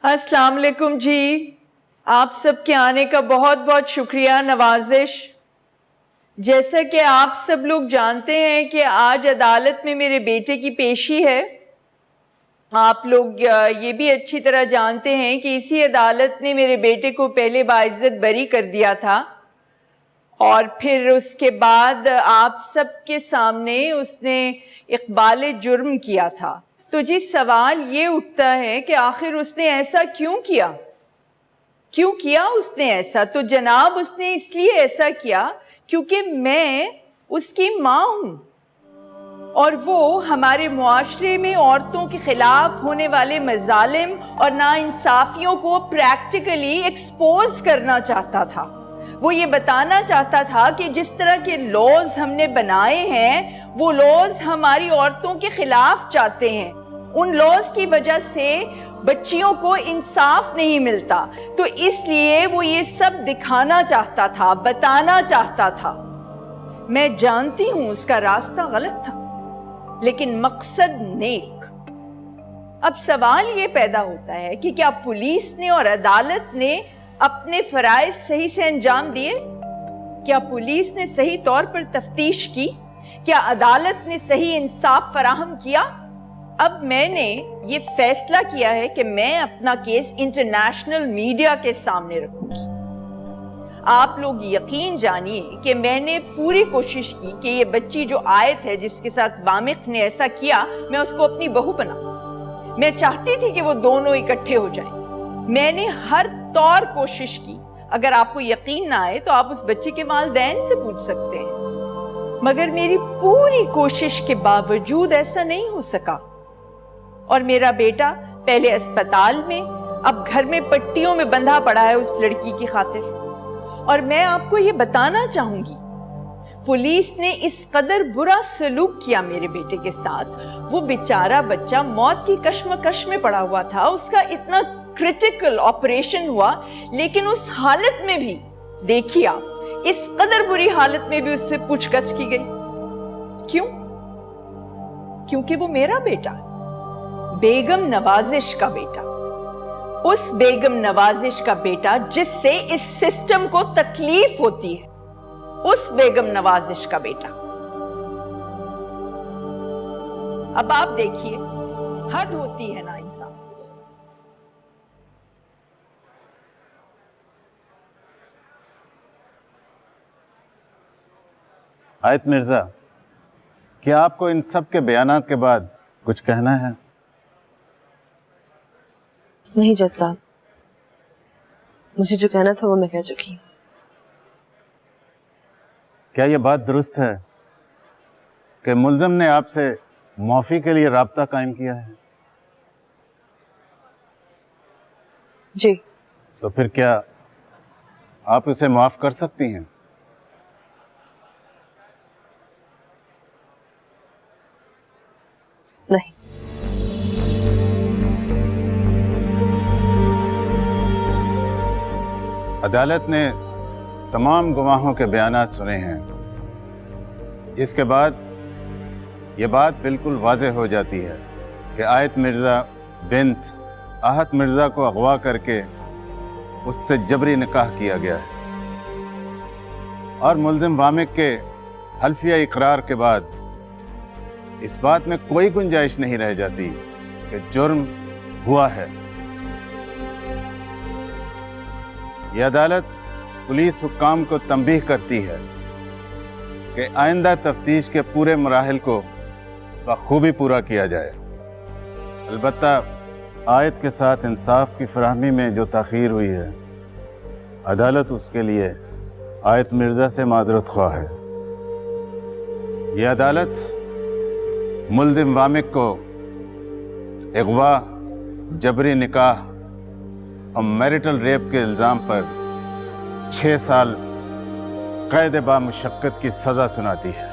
السلام علیکم جی، آپ سب کے آنے کا بہت بہت شکریہ، نوازش۔ جیسا کہ آپ سب لوگ جانتے ہیں کہ آج عدالت میں میرے بیٹے کی پیشی ہے۔ آپ لوگ یہ بھی اچھی طرح جانتے ہیں کہ اسی عدالت نے میرے بیٹے کو پہلے باعزت بری کر دیا تھا، اور پھر اس کے بعد آپ سب کے سامنے اس نے اقبال جرم کیا تھا۔ تو جی سوال یہ اٹھتا ہے کہ آخر اس نے ایسا کیوں کیا؟ کیوں کیا اس نے ایسا؟ تو جناب اس نے اس لیے ایسا کیا کیونکہ میں اس کی ماں ہوں، اور وہ ہمارے معاشرے میں عورتوں کے خلاف ہونے والے مظالم اور ناانصافیوں کو پریکٹیکلی ایکسپوز کرنا چاہتا تھا۔ وہ یہ بتانا چاہتا تھا کہ جس طرح کے لاز ہم نے بنائے ہیں وہ لاز ہماری عورتوں کے خلاف چاہتے ہیں، ان لاز کی وجہ سے بچیوں کو انصاف نہیں ملتا۔ تو اس لیے وہ یہ سب دکھانا چاہتا تھا، بتانا چاہتا تھا۔ میں جانتی ہوں اس کا راستہ غلط تھا، لیکن مقصد نیک۔ اب سوال یہ پیدا ہوتا ہے کہ کیا پولیس نے اور عدالت نے اپنے فرائض صحیح سے انجام دیے؟ کیا پولیس نے صحیح طور پر تفتیش کی؟ کیا عدالت نے صحیح انصاف فراہم کیا؟ اب میں نے یہ فیصلہ کیا ہے کہ میں اپنا کیس انٹرنیشنل میڈیا کے سامنے رکھوں گی۔ آپ لوگ یقین جانیے کہ میں نے پوری کوشش کی کہ یہ بچی جو آیت ہے جس کے ساتھ وامق نے ایسا کیا، میں اس کو اپنی بہو بناؤں۔ میں چاہتی تھی کہ وہ دونوں اکٹھے ہو جائیں۔ میں نے ہر طور کوشش کی۔ اگر آپ کو یقین نہ آئے تو آپ اس بچی کے والدین سے پوچھ سکتے ہیں، مگر میری پوری کوشش کے باوجود ایسا نہیں ہو سکا، اور میرا بیٹا پہلے اسپتال میں، اب گھر میں پٹیوں میں بندھا پڑا ہے اس لڑکی کی خاطر۔ اور میں آپ کو یہ بتانا چاہوں گی پولیس نے اس قدر برا سلوک کیا میرے بیٹے کے ساتھ۔ وہ بیچارہ بچہ موت کی کشمکش میں پڑا ہوا تھا، اس کا اتنا کریٹیکل آپریشن ہوا، لیکن اس حالت میں بھی دیکھیے آپ، اس قدر بری حالت میں بھی اس سے پوچھ گچھ کی گئی۔ کیوں؟ کیونکہ وہ میرا بیٹا، بیگم نوازش کا بیٹا، اس بیگم نوازش کا بیٹا جس سے اس سسٹم کو تکلیف ہوتی ہے، اس بیگم نوازش کا بیٹا۔ اب آپ دیکھیے، حد ہوتی ہے نا انسان۔ آیت مرزا، کیا آپ کو ان سب کے بیانات کے بعد کچھ کہنا ہے؟ نہیں جج صاحب، مجھے جو کہنا تھا وہ میں کہہ چکی۔ کیا یہ بات درست ہے کہ ملزم نے آپ سے معافی کے لیے رابطہ قائم کیا ہے؟ جی۔ تو پھر کیا آپ اسے معاف کر سکتی ہیں؟ نہیں۔ عدالت نے تمام گواہوں کے بیانات سنے ہیں، جس کے بعد یہ بات بالکل واضح ہو جاتی ہے کہ آیت مرزا بنت احد مرزا کو اغوا کر کے اس سے جبری نکاح کیا گیا ہے، اور ملزم وامق کے حلفیہ اقرار کے بعد اس بات میں کوئی گنجائش نہیں رہ جاتی کہ جرم ہوا ہے۔ یہ عدالت پولیس حکام کو تنبیہ کرتی ہے کہ آئندہ تفتیش کے پورے مراحل کو بخوبی پورا کیا جائے۔ البتہ آیت کے ساتھ انصاف کی فراہمی میں جو تاخیر ہوئی ہے، عدالت اس کے لیے آیت مرزا سے معذرت خواہ ہے۔ یہ عدالت ملزم وامق کو اغوا، جبری نکاح اور میرٹل ریپ کے الزام پر 6 سال قید بامشقت کی سزا سناتی ہے۔